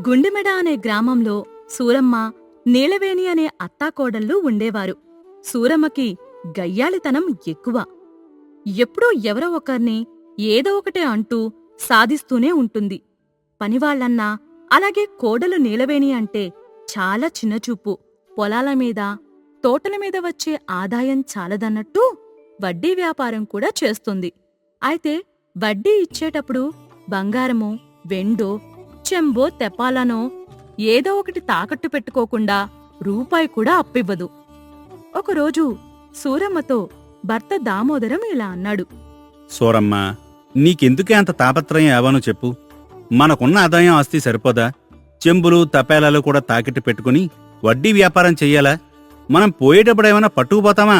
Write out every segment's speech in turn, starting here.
గుండెమెడ అనే గ్రామంలో సూరమ్మ, నీలవేణి అనే అత్తాకోడళ్ళు ఉండేవారు. సూరమ్మకి గయ్యాళితనం ఎక్కువ. ఎప్పుడూ ఎవరో ఒకర్ని ఏదో ఒకటే అంటూ సాధిస్తూనే ఉంటుంది. పనివాళ్లన్నా, అలాగే కోడలు నీలవేణి అంటే చాలా చిన్నచూపు. పొలాల మీద, తోటల మీద వచ్చే ఆదాయం చాలదన్నట్టు వడ్డీ వ్యాపారం కూడా చేస్తుంది. అయితే వడ్డీ ఇచ్చేటప్పుడు బంగారమో, వెండో, చెంబో తెప్పాలనో ఏదో ఒకటి తాకట్టు పెట్టుకోకుండా రూపాయి కూడా అప్పివ్వదు. ఒకరోజు సూరమ్మతో భర్త దామోదరం ఇలా అన్నాడు. సూరమ్మ, నీకెందుకే అంత తాపత్రయం ఏవానో చెప్పు. మనకున్న ఆదాయం ఆస్తి సరిపోదా? చెంబులు, తపేలాలు కూడా తాకట్టు పెట్టుకుని వడ్డీ వ్యాపారం చెయ్యాలా? మనం పోయేటప్పుడేమైనా పట్టుకుపోతామా?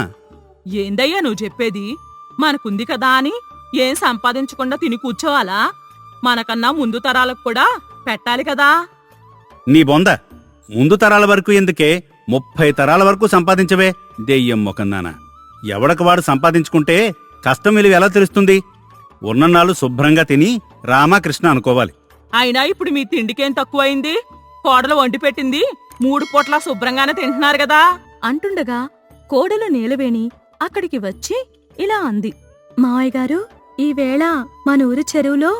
ఏందయ్యా నువ్వు చెప్పేది? మనకుంది కదా అని ఏం సంపాదించకుండా తిని కూర్చోవాలా? మనకన్నా ముందు తరాలకు కూడా పెట్టాలి కదా. నీ బొంద! ముందు తరాల వరకు ఎందుకే, 30 తరాల వరకు సంపాదించవే. దెయ్యం మొకందానా! ఎవడకు వాడు సంపాదించుకుంటే కష్టం విలువ ఎలా తెలుస్తుంది? ఉన్ననాళ్ళు శుభ్రంగా తిని రామకృష్ణ అనుకోవాలి. అయినా ఇప్పుడు మీ తిండికేం తక్కువైంది? కోడలు వండి పెట్టింది 3 పూట్ల శుభ్రంగానే తింటున్నారు కదా అంటుండగా కోడలు నీలవేణి అక్కడికి వచ్చి ఇలా అంది. మావయ్యగారు, ఈవేళ మనూరి చెరువులో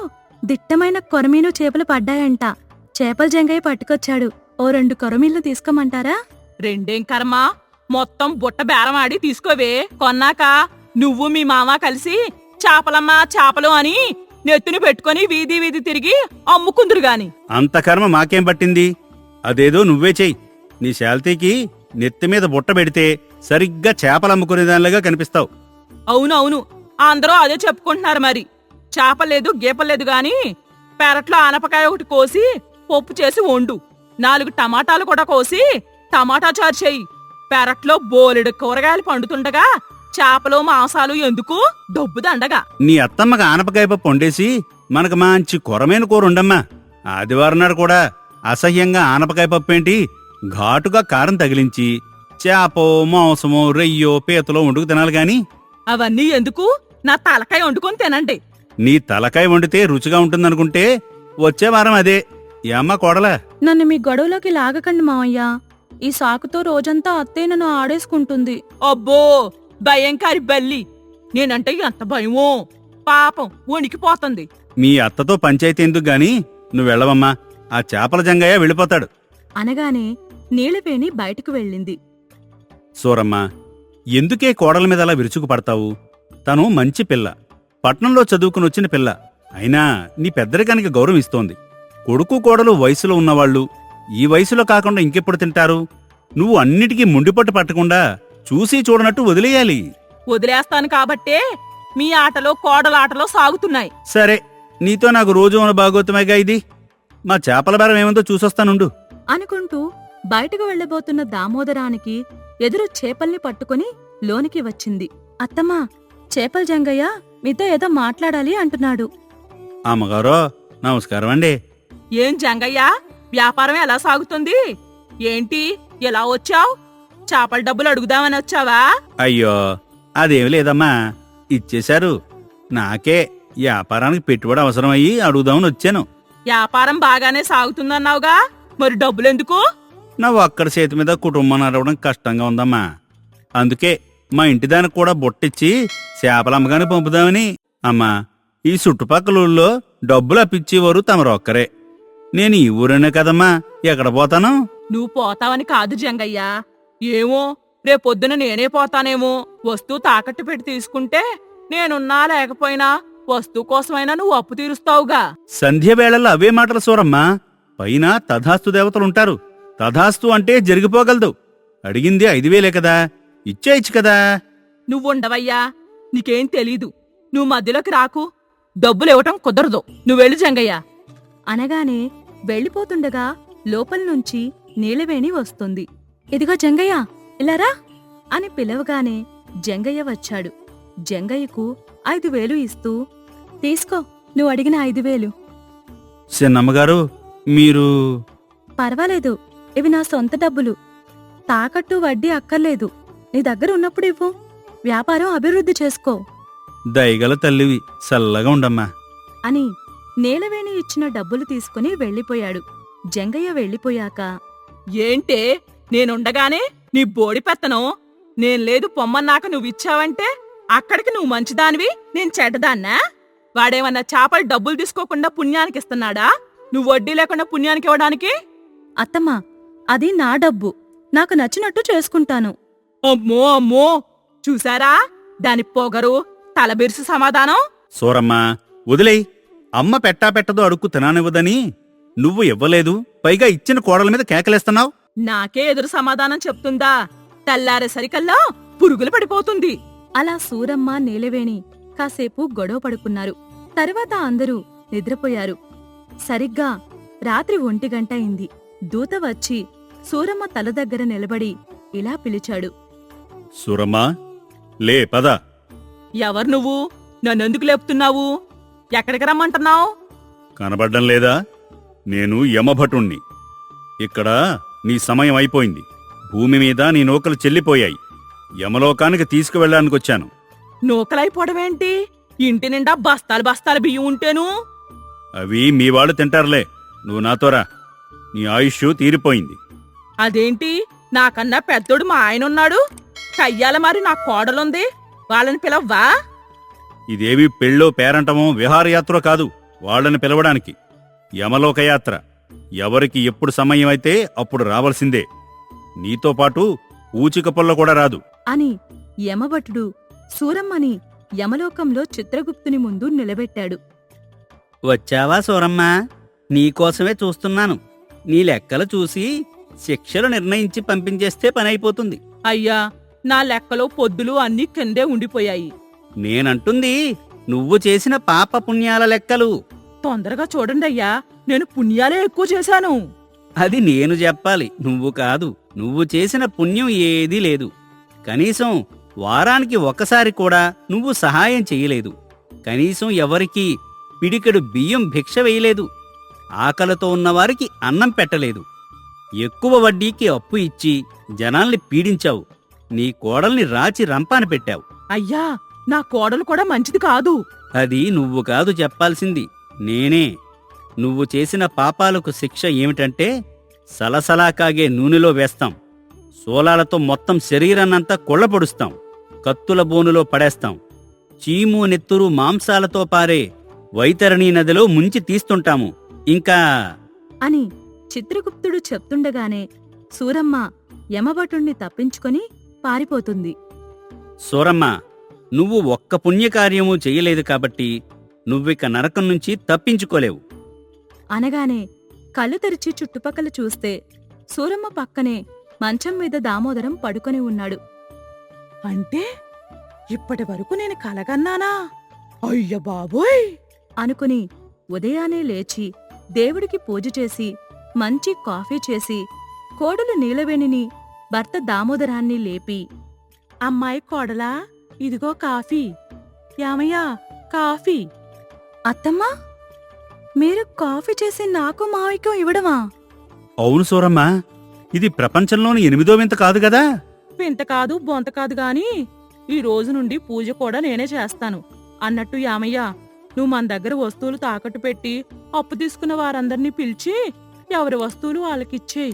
దిట్టమైన కొరమీను చేపలు పడ్డాయంట. చేపల జంగయ్య పట్టుకొచ్చాడు. ఓ 2 కొరమీన్లు తీసుకోమంటారా? రెండేం కర్మ, మొత్తం బుట్ట బేరమాడి తీసుకోవే. కొన్నాక నువ్వు మీ మామ కలిసి చాపలమ్మా చాపలు అని నెత్తుని పెట్టుకుని వీధి వీధి తిరిగి అమ్ముకుందురుగాని. అంత కర్మ మాకేం పట్టింది? అదేదో నువ్వే చెయ్యి. నీ శాల్తీకి నెత్తిమీద బుట్ట పెడితే సరిగ్గా చేపలమ్ముకునేదానిలాగా కనిపిస్తావు. అవునవును, అందరూ అదే చెప్పుకుంటున్నారు. మరి చాపలేదు గీపలేదు గాని పెరట్లో ఆనపకాయ ఒకటి కోసి పప్పు చేసి వండు. 4 టమాటాలు కూడా కోసి టమాటా చారు చెయ్యి. పెరట్లో బోలెడు కూరగాయలు పండుతుండగా చేపలు మాంసాలు ఎందుకు? డబ్బు దండగా. నీ అత్తమ్మకి ఆనపకాయ పప్పు వండేసి మనకు మంచి కొరమైన కూర ఉండమ్మా. ఆదివారం నాడు కూడా అసహ్యంగా ఆనపకాయ పప్పేంటి, ఘాటుగా కారం తగిలించి చేపో, మాంసమో, రెయ్యో, పీతలో వండుకు తినాలి గాని. అవన్నీ ఎందుకు? నా తలకాయ వండుకొని తినండి. నీ తలకాయ వండితే రుచిగా ఉంటుందనుకుంటే వచ్చే వారం అదే. ఏమ్మా కోడలా? నన్ను మీ గొడవలోకి లాగకండి మావయ్య. ఈ సాకుతో రోజంతా అత్తే నన్ను ఆడేసుకుంటుంది. అబ్బో, భయంకారి బల్లి! నేనంటే ఎంత భయమో, పాపం వణికిపోతుంది. మీ అత్తతో పంచాయతీ ఎందుకు గాని నువ్వెళ్ళవమ్మా. ఆ చేపల జంగయ్య వెళ్ళిపోతాడు అనగానే నీలవేణి బయటకు వెళ్ళింది. సూరమ్మా, ఎందుకే కోడల మీద అలా విరుచుకు పడతావు? తను మంచి పిల్ల, పట్నంలో చదువుకునొచ్చిన పిల్ల. అయినా నీ పెద్దరికానికి గౌరవం ఇస్తోంది. కొడుకు కోడలు వయసులో ఉన్నవాళ్లు ఈ వయసులో కాకుండా ఇంకెప్పుడు తింటారు? నువ్వు అన్నిటికీ ముండిపట్టు పట్టకుండా చూసి చూడనట్టు వదిలేయాలి. వదిలేస్తాను కాబట్టే మీ ఆటలో కోడలాటలో సాగుతున్నాయి. సరే, నీతో నాకు రోజు ఉన్న బాగోతమేగా ఇది. మా చేపల బేరం ఏముందో చూసొస్తానుండు అనుకుంటూ బయటకు వెళ్లబోతున్న దామోదరానికి ఎదురు చేపల్ని పట్టుకుని లోనికి వచ్చింది. అత్తమ్మా, చేపల జంగయ్య మీతో ఏదో మాట్లాడాలి అంటున్నాడు. అమ్మగారో, నమస్కారం అండి. ఏం జంగయ్య, వ్యాపారం ఎలా సాగుతుంది? ఏంటి ఎలా వచ్చావ్? చేపల డబ్బులు అడుగుదామని వచ్చావా? అయ్యో, అదేమి లేదమ్మా, ఇచ్చేశారు. నాకే వ్యాపారానికి పెట్టుబడి అవసరమయ్యి అడుగుదామని వచ్చాను. వ్యాపారం బాగానే సాగుతుందన్నావుగా, మరి డబ్బులెందుకు? నా ఒక్కడి చేతి మీద కుటుంబం నడవడం కష్టంగా ఉందమ్మా. అందుకే మా ఇంటిదానికి కూడా బొట్టిచ్చి చేపలమ్మగానే పంపుదామని. అమ్మా, ఈ చుట్టుపక్కల ఊళ్ళో డబ్బులు అప్పిచ్చేవారు తమరొక్కరే. నేను ఈ ఊరనే కదమ్మా, ఎక్కడ పోతాను? నువ్వు పోతావని కాదు జంగయ్య. ఏమో, రేపొద్దున నేనే పోతానేమో. వస్తువు తాకట్టు పెట్టి తీసుకుంటే నేనున్నా లేకపోయినా వస్తువు కోసమైనా నువ్వు అప్పు తీరుస్తావుగా. సంధ్యవేళల్లో అవే మాటలు సూరమ్మా. పైన తథాస్తు దేవతలుంటారు. తథాస్తు అంటే జరిగిపోగలదు. అడిగింది 5,000 కదా, ఇచ్చేయచ్చు కదా. నువ్వుండవయ్యా, నీకేం తెలీదు. నువ్వు మధ్యలోకి రాకు. డబ్బులివ్వటం కుదరదు. నువ్వెళ్ళు జంగయ్య అనగానే వెళ్ళిపోతుండగా లోపల్నుంచి నీలవేణి వస్తుంది. ఇదిగో జంగయ్య, ఇలారా అని పిలవగానే జంగయ్య వచ్చాడు. జంగయ్యకు 5,000 ఇస్తూ, తీసుకో, నువ్వు అడిగిన 5,000. చిన్నమ్మగారు, మీరు? పర్వాలేదు, ఇవి నా సొంత డబ్బులు. తాకట్టు వడ్డీ అక్కర్లేదు. నీ దగ్గర ఉన్నప్పుడు ఇవ్వు. వ్యాపారం అభివృద్ధి చేసుకో. దయగల తల్లివి, చల్లగా ఉండమ్మా అని నీలవేణి ఇచ్చిన డబ్బులు తీసుకుని వెళ్ళిపోయాడు. జంగయ్య వెళ్ళిపోయాక ఏంటే నేనుండగానే నీ బోడి పెత్తనం నేను లేదు పొమ్మన్నాక నువ్విచ్చావంటే అక్కడికి నువ్వు మంచిదానివి నేను చెడ్డదాన్నా? వాడేమన్నా చేపలు డబ్బులు తీసుకోకుండా పుణ్యానికిస్తున్నాడా? నువ్వు వడ్డీ లేకుండా పుణ్యానికి ఇవ్వడానికి? అత్తమ్మా, అది నా డబ్బు, నాకు నచ్చినట్టు చేసుకుంటాను. అమ్మో అమ్మో, చూసారా దాని పొగరు, తలబిరుసు సమాధానం. సూరమ్మా, వదిలేయ్. అమ్మ పెట్టదో అడుక్కు తినానివ్వదని నువ్వు ఇవ్వలేదు, పైగా ఇచ్చిన కోడల మీద కేకలేస్తున్నావు. నాకే ఎదురు సమాధానం చెప్తుందా? తెల్లారేసరికల్లా పురుగులు పడిపోతుంది. అలా సూరమ్మ నీలవేణి కాసేపు గొడవ పడుకున్నారు. తర్వాత అందరూ నిద్రపోయారు. సరిగ్గా రాత్రి 1 గంట అయింది. దూత వచ్చి సూరమ్మ తల దగ్గర నిలబడి ఇలా పిలిచాడు. సూరమ్మా, లే పద. ఎవరు నువ్వు? నన్నెందుకు లేపుతున్నావు? ఎక్కడికి రమ్మంటున్నావు? కనబడ్డం లేదా? నేను యమభటుణ్ణి. ఇక్కడ నీ సమయం అయిపోయింది. భూమి మీద నీ నూకలు చెల్లిపోయాయి. యమలోకానికి తీసుకువెళ్ళడానికొచ్చాను. నూకలైపోవడమేంటి? ఇంటి నిండా బస్తాలు బస్తాలు బియ్యం ఉంటేను. అవి మీవాళ్ళు తింటారులే, నువ్వు నాతోరా. నీ ఆయుష్ తీరిపోయింది. అదేంటి, నాకన్నా పెద్దోడు మా ఆయనున్నాడు. కయ్యాల మరి నా కోడలుంది, వాళ్ళని పిలవ్వా? ఇదేవి పెళ్ళో పేరంటమో విహారయాత్రో కాదు, వాళ్ళని పిలవడానికి. యమలోకయాత్ర. ఎవరికి ఎప్పుడు సమయం అయితే అప్పుడు రావలసిందే. నీతో పాటు ఊచిక పుల్ల కూడా రాదు అని యమభటుడు సూరమ్మని యమలోకంలో చిత్రగుప్తుని ముందు నిలబెట్టాడు. వచ్చావా సూరమ్మా? నీకోసమే చూస్తున్నాను. నీ లెక్కలు చూసి శిక్షలు నిర్ణయించి పంపించేస్తే పనైపోతుంది. అయ్యా, నా లెక్కలో పొద్దులు అన్నీ కిందే ఉండిపోయాయి. నేనంటుంది నువ్వు చేసిన పాప పుణ్యాల లెక్కలు. తొందరగా చూడండయ్యా, నేను పుణ్యాలే ఎక్కువ చేశాను. అది నేను చెప్పాలి, నువ్వు కాదు. నువ్వు చేసిన పుణ్యం ఏదీ లేదు. కనీసం వారానికి ఒకసారి కూడా నువ్వు సహాయం చెయ్యలేదు. కనీసం ఎవరికీ పిడికెడు బియ్యం భిక్ష వేయలేదు. ఆకలితో ఉన్నవారికి అన్నం పెట్టలేదు. ఎక్కువ వడ్డీకి అప్పు ఇచ్చి జనాల్ని పీడించావు. నీ కోడల్ని రాచి రంపాన పెట్టావు. అయ్యా, నా కోడలు కూడా మంచిది కాదు. అది నువ్వు కాదు చెప్పాల్సింది, నేనే. నువ్వు చేసిన పాపాలకు శిక్ష ఏమిటంటే సలసలా కాగే నూనెలో వేస్తాం, సోలాలతో మొత్తం శరీరాన్నంతా కొళ్లపొడుస్తాం, కత్తుల బోనులో పడేస్తాం, చీము నెత్తురు మాంసాలతో పారే వైతరణీ నదిలో ముంచి తీస్తుంటాము. ఇంకా అని చిత్రగుప్తుడు చెప్తుండగానే సూరమ్మ యమభటుణ్ణి తప్పించుకొని పారిపోతుంది. సూరమ్మ, నువ్వు ఒక్క పుణ్యకార్యమూ చెయ్యలేదు కాబట్టి నువ్విక నరకం నుంచి తప్పించుకోలేవు. అనగానే కళ్ళు తెరిచి చుట్టుపక్కల చూస్తే సూరమ్మ పక్కనే మంచం మీద దామోదరం పడుకొని ఉన్నాడు. అంటే ఇప్పటి వరకు నేను కలగన్నానా? అయ్య బాబోయ్ అనుకుని ఉదయానే లేచి దేవుడికి పూజ చేసి మంచి కాఫీ చేసి కోడలు నీలవేణిని భర్త దామోదరాన్ని లేపి, అమ్మాయి కోడలా, ఇదిగో కాఫీ. యామయ్యా, కాఫీ. అత్తమ్మా, మీరు కాఫీ చేసి నాకు మావికం ఇవ్వడమా? అవును సూరమ్మా, ఇది ప్రపంచంలోని 8వ వింత కాదు గదా. వింత కాదు బొంత కాదు గాని ఈ రోజు నుండి పూజ కూడా నేనే చేస్తాను. అన్నట్టు యామయ్య, నువ్వు మన దగ్గర వస్తువులు తాకట్టు పెట్టి అప్పు తీసుకున్న వారందర్నీ పిలిచి ఎవరి వస్తువులు వాళ్ళకిచ్చేయి.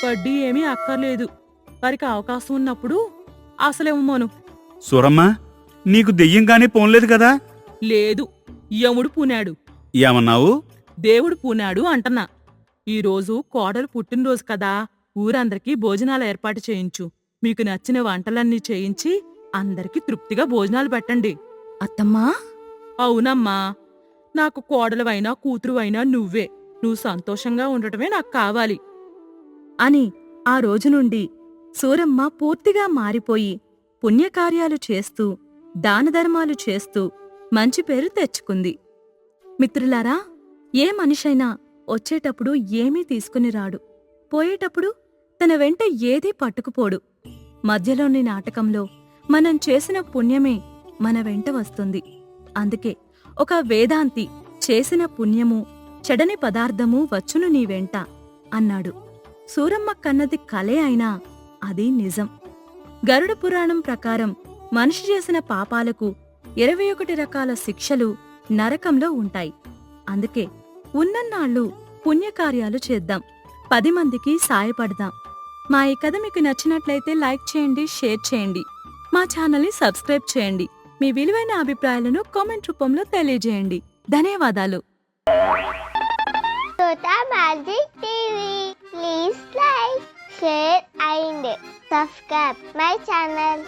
వడ్డీ ఏమీ అక్కర్లేదు. వారికి అవకాశం ఉన్నప్పుడు అసలేమోను. సూరమ్మా, నీకు దెయ్యంగానే పోన్లేదు కదా? లేదు, యముడు పూనాడు. ఏమన్నావు? దేవుడు పూనాడు అంటన్నా. ఈరోజు కోడలు పుట్టినరోజు కదా, ఊరందరికీ భోజనాలు ఏర్పాటు చేయించు. మీకు నచ్చిన వంటలన్నీ చేయించి అందరికీ తృప్తిగా భోజనాలు పెట్టండి. అత్తమ్మా, అవునమ్మా, నాకు కోడలువైనా కూతురువైనా నువ్వే. నువ్వు సంతోషంగా ఉండటమే నాకు కావాలి అని ఆ రోజు నుండి సూరమ్మ పూర్తిగా మారిపోయి పుణ్యకార్యాలు చేస్తూ దానధర్మాలు చేస్తూ మంచి పేరు తెచ్చుకుంది. మిత్రులారా, ఏ మనిషైనా వచ్చేటప్పుడు ఏమీ తీసుకుని రాడు, పోయేటప్పుడు తన వెంట ఏదీ పట్టుకుపోడు. మధ్యలోని నాటకంలో మనం చేసిన పుణ్యమే మన వెంట వస్తుంది. అందుకే ఒక వేదాంతి చేసిన పుణ్యము చెడని పదార్థము వచ్చును నీ వెంట అన్నాడు. సూరమ్మ కన్నది కలే అయినా అది నిజం. గరుడ పురాణం ప్రకారం మనిషి చేసిన పాపాలకు 21 రకాల శిక్షలు నరకంలో ఉంటాయి. అందుకే ఉన్నన్నాళ్ళు పుణ్యకార్యాలు చేద్దాం. 10 మందికి సాయపడదాం. మా ఈ కథ మీకు నచ్చినట్లయితే లైక్ చేయండి, షేర్ చేయండి. మా ఛానల్ని సబ్స్క్రైబ్ చేయండి. మీ విలువైన అభిప్రాయాలను కామెంట్ రూపంలో తెలియజేయండి. ధన్యవాదాలు. Tota Magic TV. Please like, share and subscribe my channel.